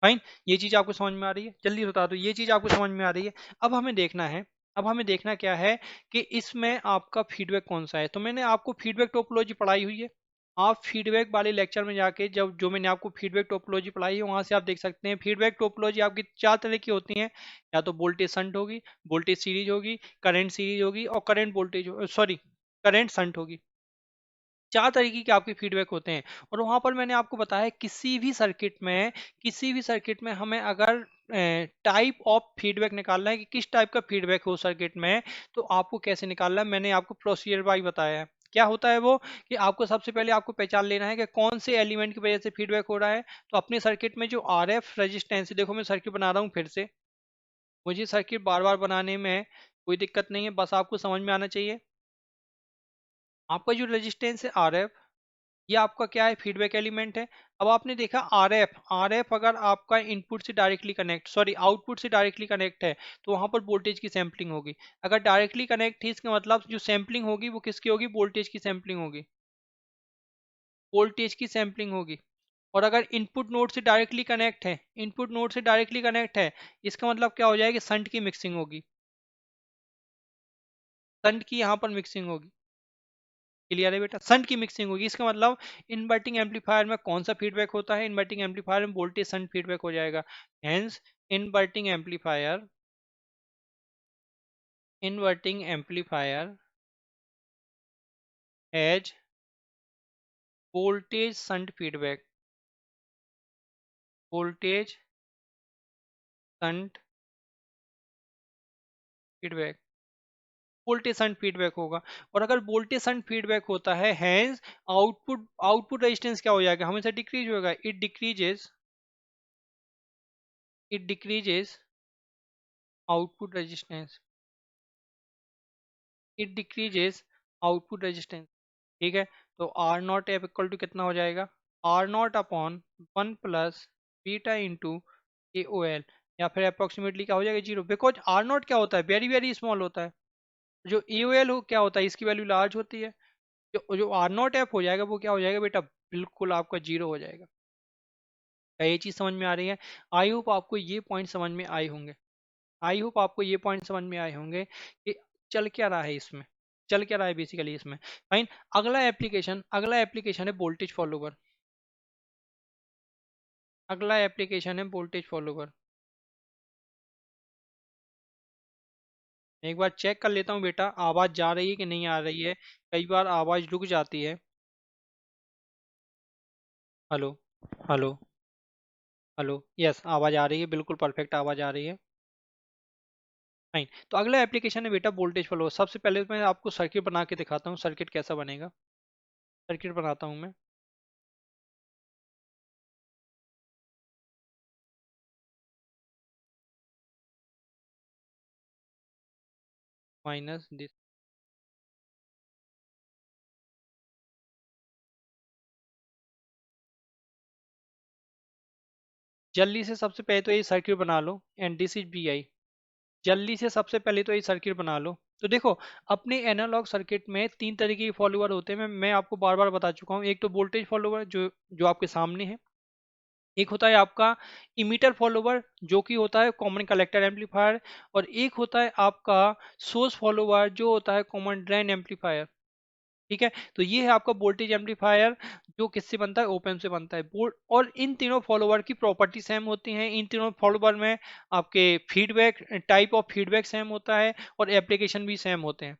Fine, ये चीज आपको समझ में आ रही है? जल्दी बता दो, ये चीज आपको समझ में आ रही है? अब हमें देखना है, अब हमें देखना क्या है कि इसमें आपका फीडबैक कौन सा है। तो मैंने आपको फीडबैक टोपोलॉजी पढ़ाई हुई है। आप फीडबैक वाले लेक्चर में जाके जब जो मैंने आपको फीडबैक टोपोलॉजी पढ़ाई है वहां से आप देख सकते हैं। फीडबैक टोपोलॉजी आपकी 4 तरह की होती है। या तो वोल्टेज संट होगी, वोल्टेज सीरीज होगी, करंट सीरीज होगी और current voltage, sorry, current shunt होगी। 4 तरीके के आपके फीडबैक होते हैं। और वहां पर मैंने आपको बताया किसी भी सर्किट में, किसी भी सर्किट में हमें अगर टाइप ऑफ फीडबैक निकालना है कि किस टाइप का फीडबैक हो सर्किट में, तो आपको कैसे निकालना है मैंने आपको प्रोसीजर वाइज बताया है। क्या होता है वो? कि आपको सबसे पहले आपको पहचान लेना है कि कौन से एलिमेंट की वजह से फीडबैक हो रहा है। तो अपने सर्किट में जो आर एफ रेजिस्टेंस, देखो मैं सर्किट बना रहा हूँ फिर से, मुझे सर्किट बार बार बनाने में कोई दिक्कत नहीं है, बस आपको समझ में आना चाहिए। आपका जो रेजिस्टेंस है आर एफ, ये आपका क्या है? फीडबैक एलिमेंट है। अब आपने देखा आरएफ, आरएफ अगर आपका इनपुट से डायरेक्टली कनेक्ट, सॉरी आउटपुट से डायरेक्टली कनेक्ट है तो वहां पर वोल्टेज की सैंपलिंग होगी। अगर डायरेक्टली कनेक्ट है इसका मतलब जो सैंपलिंग होगी वो किसकी होगी? वोल्टेज की सैंपलिंग होगी, वोल्टेज की सैंपलिंग होगी। और अगर इनपुट नोड से डायरेक्टली कनेक्ट है, इनपुट नोड से डायरेक्टली कनेक्ट है, इसका मतलब क्या हो जाएगी? संट की मिक्सिंग होगी, संट की यहाँ पर मिक्सिंग होगी। क्लियर है बेटा? संट की मिक्सिंग होगी। इसका मतलब इन्वर्टिंग एम्पलीफायर में कौन सा फीडबैक होता है? इन्वर्टिंग एम्पलीफायर में वोल्टेज संट फीडबैक हो जाएगा। Hence inverting amplifier, inverting amplifier has voltage shunt feedback, voltage shunt feedback, voltage shunt feedback होगा। और अगर वोल्टेज संट फीडबैक होता है, हेंस आउटपुट, आउटपुट रेजिस्टेंस क्या हो जाएगा? हमेशा डिक्रीज होगा, it decreases, it decreases output resistance, it decreases output resistance. ठीक है, तो R naught F equal to कितना हो जाएगा, R naught upon 1 plus beta into A O L, या फिर अप्रोक्सीमेटली क्या हो जाएगा, जीरो, बिकॉज आर नॉट क्या होता है, वेरी वेरी स्मॉल होता है। जो ए ओ एल हो क्या होता है, इसकी वैल्यू लार्ज होती है। जो जो आर नॉट एफ हो जाएगा वो क्या हो जाएगा बेटा, बिल्कुल आपका जीरो हो जाएगा। क्या ये चीज़ समझ में आ रही है? आई होप आपको ये पॉइंट समझ में आए होंगे। आई होप आपको ये पॉइंट समझ में आए होंगे कि चल क्या रहा है इसमें, चल क्या रहा है बेसिकली इसमें। फाइन। अगला एप्लीकेशन है वोल्टेज फॉलोवर। अगला एप्लीकेशन है वोल्टेज फॉलोवर। एक बार चेक कर लेता हूँ बेटा, आवाज जा रही है कि नहीं आ रही है, कई बार आवाज रुक जाती है। हेलो, हेलो, हेलो, यस आवाज आ रही है, बिल्कुल परफेक्ट आवाज आ रही है। फाइन। तो अगला एप्लीकेशन है बेटा वोल्टेज फॉलोवर। सबसे पहले मैं आपको सर्किट बना के दिखाता हूँ, सर्किट कैसा बनेगा। सर्किट बनाता हूँ मैं। Minus this. जल्दी से सबसे पहले तो ये सर्किट बना लो, and this is B I. जल्दी से सबसे पहले तो ये सर्किट बना लो। तो देखो, अपने एनालॉग सर्किट में तीन तरीके के फॉलोवर होते हैं, मैं आपको बार बार बता चुका हूँ। एक तो वोल्टेज फॉलोवर जो जो आपके सामने है। एक होता है आपका इमीटर फॉलोवर जो कि होता है कॉमन कलेक्टर एम्पलीफायर। और एक होता है आपका सोर्स फॉलोवर जो होता है कॉमन ड्रेन एम्पलीफायर। ठीक है, तो ये है आपका वोल्टेज एम्पलीफायर जो किससे बनता है, ओपन से बनता है। बोल्ट, और इन तीनों फॉलोवर की प्रॉपर्टी सेम होती हैं। इन तीनों फॉलोवर में आपके feedback, type of feedback same होता है, और एप्लीकेशन भी सेम होते हैं।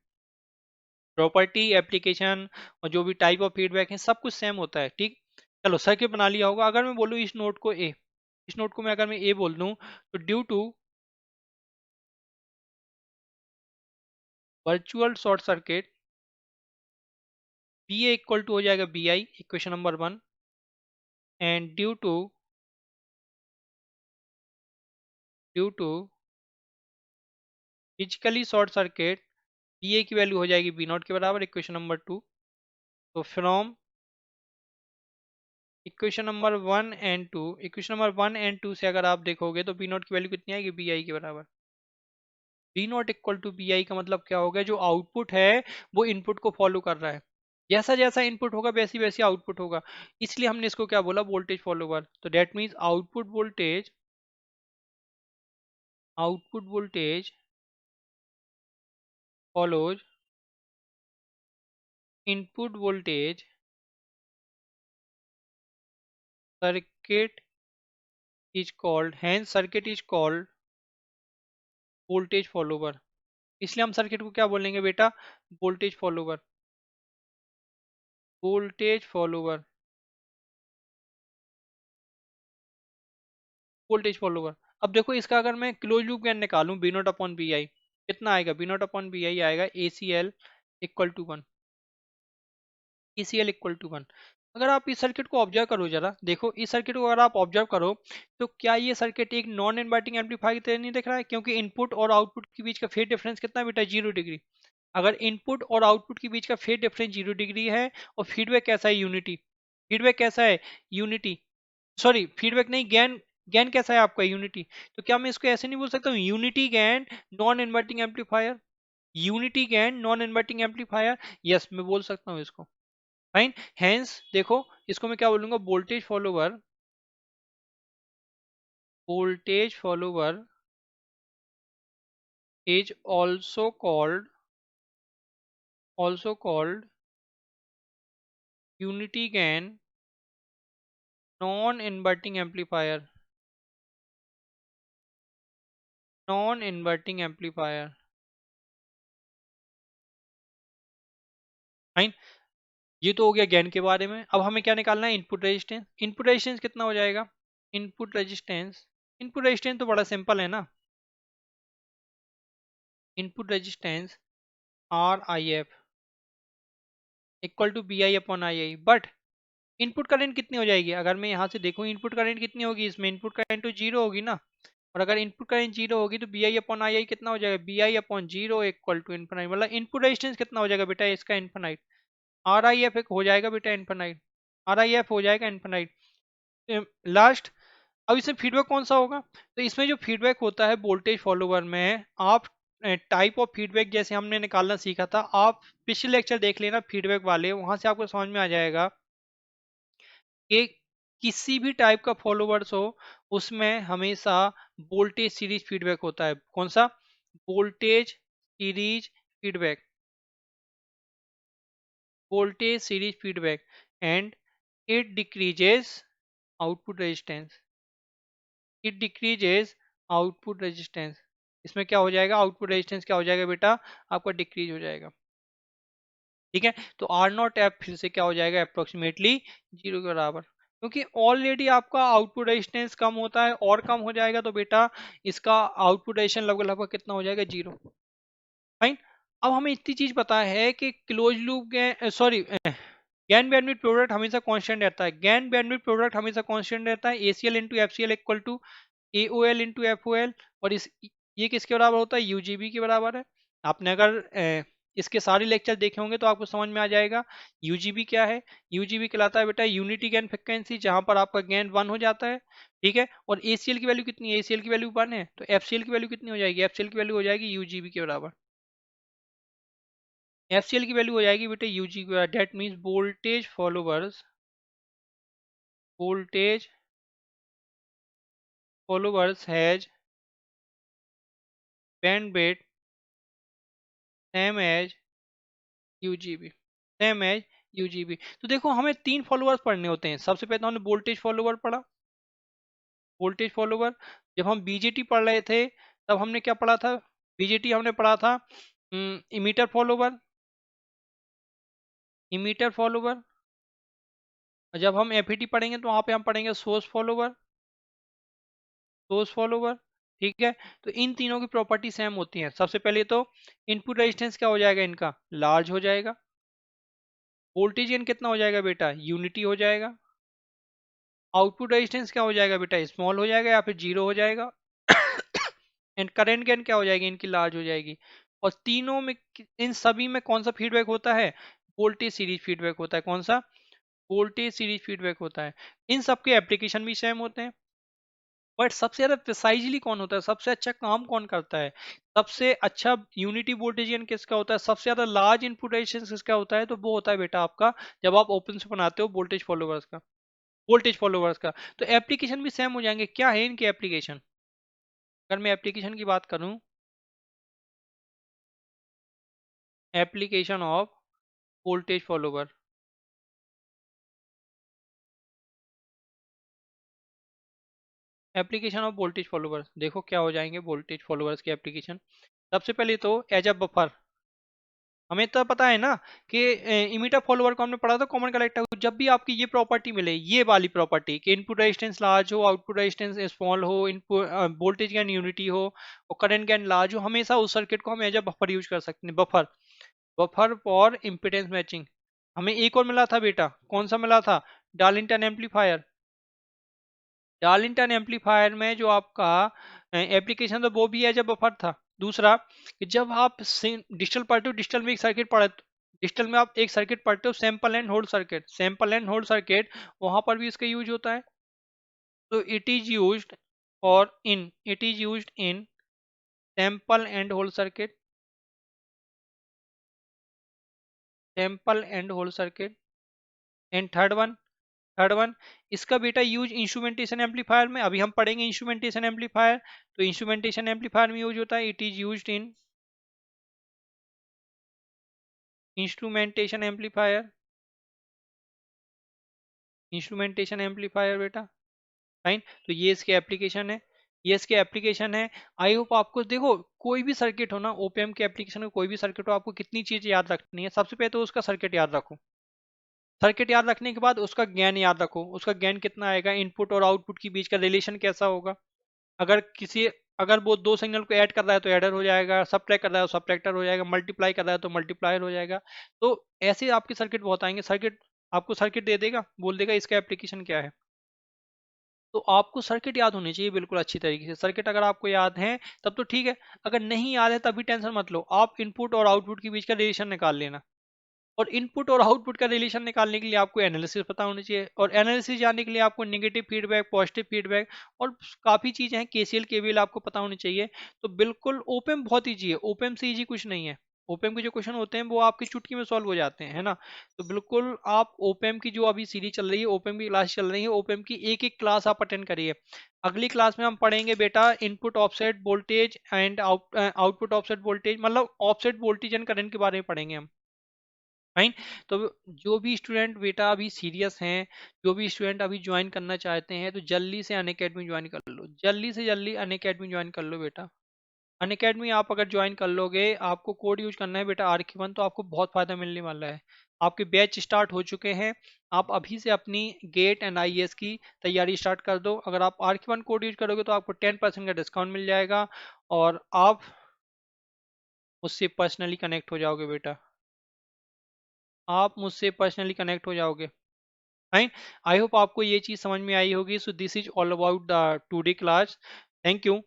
प्रॉपर्टी, एप्लीकेशन और जो भी टाइप ऑफ फीडबैक है सब कुछ सेम होता है। ठीक। चलो सर्किट बना लिया होगा। अगर मैं बोलूँ इस नोड को ए, इस नोड को मैं अगर मैं ए बोल दूं, तो due to virtual short circuit B A equal to हो जाएगा B I, equation number 1। And due to physically short circuit B A की वैल्यू हो जाएगी बी नॉट के बराबर, इक्वेशन नंबर 2। तो from equation number one and two से अगर आप देखोगे तो बी नॉट की वैल्यू कितनी आएगी, बी आई के बराबर। B naught equal to B I का मतलब क्या होगा, जो आउटपुट है वो इनपुट को फॉलो कर रहा है। जैसा जैसा इनपुट होगा वैसी वैसी आउटपुट होगा। इसलिए हमने इसको क्या बोला, वोल्टेज फॉलोवर। तो that means output voltage follows input voltage, circuit is called, hence circuit is called voltage follower. इसलिए हम सर्किट को क्या बोलेंगे बेटा, voltage follower. Voltage follower, voltage follower. अब देखो इसका अगर मैं क्लोज लूप गेन निकालूं, V not upon B I कितना आएगा, V not upon B I आएगा A C L equal to 1। A C L equal to 1। अगर आप इस सर्किट को ऑब्जर्व करो, जरा देखो इस सर्किट को अगर आप ऑब्जर्व करो, तो क्या ये सर्किट एक नॉन इन्वर्टिंग एम्पलीफायर की तरह नहीं दिख रहा है, क्योंकि इनपुट और आउटपुट के बीच का फेज डिफरेंस कितना है बेटा, 0 डिग्री। अगर इनपुट और आउटपुट के बीच का फेज डिफरेंस 0 डिग्री है, और फीडबैक कैसा है, यूनिटी। फीडबैक कैसा है, यूनिटी। सॉरी फीडबैक नहीं, गेन। गेन कैसा है आपका, यूनिटी। तो क्या मैं इसको ऐसे नहीं बोल सकता हूँ, unity gain non inverting amplifier. Unity gain non inverting amplifier. Yes मैं बोल सकता हूँ इसको। फाइन। हेंस देखो, इसको मैं क्या बोलूंगा, voltage follower. Voltage follower is also called unity gain non inverting amplifier. Non inverting amplifier. Fine. ये तो हो गया गेन के बारे में। अब हमें क्या निकालना है, इनपुट रेजिस्टेंस। इनपुट रेजिस्टेंस कितना हो जाएगा, इनपुट रेजिस्टेंस। इनपुट रेजिस्टेंस तो बड़ा सिंपल है ना, input resistance R I F equal to B I upon I I. But input current कितनी हो जाएगी, अगर मैं यहाँ से देखूँ इनपुट करंट कितनी होगी, इसमें इनपुट करंट तो जीरो होगी ना। और अगर इनपुट करंट जीरो होगी तो बी आई अपॉन आई आई कितना हो जाएगा, B I upon zero equal to infinite, मतलब इनपुट रेजिस्टेंस कितना हो जाएगा बेटा इसका, इन्फिनाइट। आर आई एफ एक हो जाएगा बेटा इन्फिनाइट, आर आई एफ हो जाएगा इन्फिनाइट। लास्ट, अब इसमें फीडबैक कौन सा होगा, तो इसमें जो फीडबैक होता है वोल्टेज फॉलोवर में, आप टाइप ऑफ फीडबैक जैसे हमने निकालना सीखा था, आप पिछले लेक्चर देख लेना फीडबैक वाले, वहां से आपको समझ में आ जाएगा कि किसी भी टाइप का फॉलोवर्स हो उसमें हमेशा वोल्टेज सीरीज फीडबैक होता है। कौन सा, voltage series feedback, voltage series feedback, and it decreases output resistance, it decreases output resistance. इसमें क्या हो जाएगा, आउटपुट रेजिस्टेंस क्या हो जाएगा बेटा, आपका डिक्रीज हो जाएगा। ठीक है, तो आर नॉट एफ फिर से क्या हो जाएगा, अप्रोक्सीमेटली जीरो के बराबर, क्योंकि ऑलरेडी आपका आउटपुट रेजिस्टेंस कम होता है और कम हो जाएगा, तो बेटा इसका आउटपुट रेजिस्टेंस लगभग लगभग कितना हो जाएगा, जीरो। फाइन। अब हमें इतनी चीज पता है कि close loop sorry gain bandwidth product हमेशा कांस्टेंट रहता है, गैन बैंडविड्थ प्रोडक्ट हमेशा कांस्टेंट रहता है, ACL into FCL equal to AOL into FOL, और इस ये किसके बराबर होता है, यूजीबी के बराबर है। आपने अगर इसके सारे लेक्चर देखे होंगे तो आपको समझ में आ जाएगा यूजीबी क्या है। यूजीबी कहलाता है बेटा यूनिटी गेन फ्रिक्वेंसी, जहां पर आपका गेन 1 हो जाता है। ठीक है, और एसीएल की वैल्यू कितनी है, एसीएल की वैल्यू 1 है, तो एफसीएल की वैल्यू कितनी हो जाएगी, एफसीएल की वैल्यू हो जाएगी यूजीबी के बराबर, एफसीएल की वैल्यू हो जाएगी बेटा यूजी के बराबर। That means voltage followers, voltage followers has bandwidth same as UGB, same as UGB. तो देखो हमें 3 फॉलोअर्स पढ़ने होते हैं। सबसे पहले तो हमने वोल्टेज फॉलोवर पढ़ा, वोल्टेज फॉलोवर। जब हम बीजेटी पढ़ रहे थे तब हमने क्या पढ़ा था, बीजेटी हमने पढ़ा था इमीटर फॉलोवर, इमीटर फॉलोवर। और जब हम एफईटी पढ़ेंगे तो वहां पे हम पढ़ेंगे सोर्स फॉलोवर, सोर्स फॉलोवर। ठीक है, तो इन तीनों की प्रॉपर्टी सेम होती है। सबसे पहले तो इनपुट रेजिस्टेंस क्या हो जाएगा इनका, लार्ज हो जाएगा। वोल्टेज गेन कितना हो जाएगा बेटा, यूनिटी हो जाएगा। आउटपुट रेजिस्टेंस क्या हो जाएगा बेटा, स्मॉल हो जाएगा या फिर जीरो हो जाएगा। एंड करंट गेन क्या हो जाएगी इनकी, लार्ज हो जाएगी। और तीनों में, इन सभी में कौन सा फीडबैक होता है, वोल्टेज सीरीज फीडबैक होता है। कौन सा, वोल्टेज सीरीज फीडबैक होता है। इन सबके एप्लीकेशन भी सेम होते हैं, बट सबसे ज्यादा प्रिसाइजली कौन होता है, सबसे अच्छा काम कौन करता है, सबसे अच्छा यूनिटी वोल्टेज गेन किसका होता है, सबसे ज्यादा लार्ज इनपुट रेजिस्टेंस किसका होता है, तो वो होता है बेटा आपका, जब आप ओपन से बनाते हो वोल्टेज फॉलोवर्स का, वोल्टेज फॉलोवर्स का। तो एप्लीकेशन भी सेम हो जाएंगे। क्या है इनके एप्लीकेशन, अगर मैं एप्लीकेशन की बात करूं, application of voltage follower, application of voltage followers, देखो क्या हो जाएंगे वोल्टेज फॉलोवर्स के एप्लीकेशन। सबसे पहले तो एज अ बफर, हमें तो पता है ना कि इमीटर फॉलोवर को हमने पढ़ा था कॉमन कलेक्टर को। जब भी आपकी ये प्रॉपर्टी मिले, ये वाली प्रॉपर्टी कि इनपुट रेजिस्टेंस लार्ज हो, आउटपुट रेजिस्टेंस स्मॉल हो, इनपुट वोल्टेज गेन यूनिटी हो और करंट गेन लार्ज हो, हमेशा उस सर्किट को हम एज अ बफर यूज कर सकते हैं। Buffer, buffer for impedance matching. हमें एक और मिला था बेटा, कौन सा मिला था, डार्लिंगटन एम्पलीफायर। डार्लिंगटन एम्पलीफायर में जो आपका एप्लीकेशन था वो भी एज अ बफर था। दूसरा, कि जब आप डिजिटल पढ़ते हो, डिजिटल में एक सर्किट पढ़े, डिजिटल में आप एक सर्किट पढ़ते हो, sample and hold circuit, sample and hold circuit, वहां पर भी इसका यूज होता है। तो इट इज यूज्ड और in, it is used in sample and hold circuit, sample and hold circuit. And third one, third one, इसका बेटा यूज इंस्ट्रूमेंटेशन एम्पलीफायर में, अभी हम पढ़ेंगे इंस्ट्रूमेंटेशन एम्पलीफायर, तो इंस्ट्रूमेंटेशन एम्पलीफायर में यूज होता है, it is used in instrumentation amplifier, instrumentation amplifier बेटा। फाइन, तो ये इसके एप्लीकेशन है, ये इसके एप्लीकेशन है। आई होप आपको, देखो कोई भी सर्किट हो ना, ओपीएम के एप्लीकेशन में कोई भी सर्किट हो, आपको कितनी चीज याद रखनी है। सबसे पहले तो उसका सर्किट याद रखो, सर्किट याद रखने के बाद उसका गेन याद रखो, उसका गेन कितना आएगा, इनपुट और आउटपुट के बीच का रिलेशन कैसा होगा। अगर किसी, अगर वो दो सिग्नल को ऐड कर रहा है तो ऐडर हो जाएगा, सब्ट्रैक्ट कर रहा है तो सब्ट्रैक्टर हो जाएगा, मल्टीप्लाई कर रहा है तो मल्टीप्लायर हो जाएगा। तो ऐसे आपके सर्किट बहुत आएंगे। सर्किट आपको सर्किट दे देगा, बोल देगा इसका एप्लीकेशन क्या है। तो आपको सर्किट याद होनी चाहिए बिल्कुल अच्छी तरीके से। सर्किट अगर आपको याद है तब तो ठीक है, अगर नहीं याद है तब भी टेंशन मत लो, आप इनपुट और आउटपुट के बीच का रिलेशन निकाल लेना। और इनपुट और आउटपुट का रिलेशन निकालने के लिए आपको एनालिसिस पता होनी चाहिए, और एनालिसिस जानने के लिए आपको नेगेटिव फीडबैक, पॉजिटिव फीडबैक और काफी चीजें हैं, केसीएल केवीएल आपको पता होनी चाहिए। तो बिल्कुल ओपम बहुत ईजी है, ओपम से ईजी कुछ नहीं है। ओपम के जो क्वेश्चन होते हैं वो आपकी चुटकी में सॉल्व हो जाते हैं, है ना। तो बिल्कुल आप ओपम की जो अभी सीरीज चल रही है, ओपम की क्लास चल रही है, ओपम की एक एक क्लास आप अटेंड करिए। अगली क्लास में हम पढ़ेंगे बेटा input offset voltage and output offset voltage, मतलब ऑफसेट वोल्टेज एंड करंट के बारे में पढ़ेंगे हम। फाइन। तो जो भी स्टूडेंट बेटा अभी सीरियस हैं, जो भी स्टूडेंट अभी ज्वाइन करना चाहते हैं, तो जल्दी से अनअकैडमी ज्वाइन कर लो, जल्दी से जल्दी अनअकैडमी ज्वाइन कर लो बेटा। अनअकैडमी आप अगर ज्वाइन कर लोगे, आपको कोड यूज करना है बेटा RK1, तो आपको बहुत फायदा मिलने वाला है। आपके बैच स्टार्ट हो चुके हैं, आप अभी से अपनी गेट एंड IAS की तैयारी स्टार्ट कर दो। अगर आप RK1 कोड यूज करोगे तो आपको 10% का डिस्काउंट मिल जाएगा, और आप मुझसे पर्सनली कनेक्ट हो जाओगे बेटा, आप मुझसे पर्सनली कनेक्ट हो जाओगे। फाइन। आई होप आपको ये चीज समझ में आई होगी। So this is all about the today class. Thank you,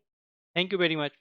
thank you very much.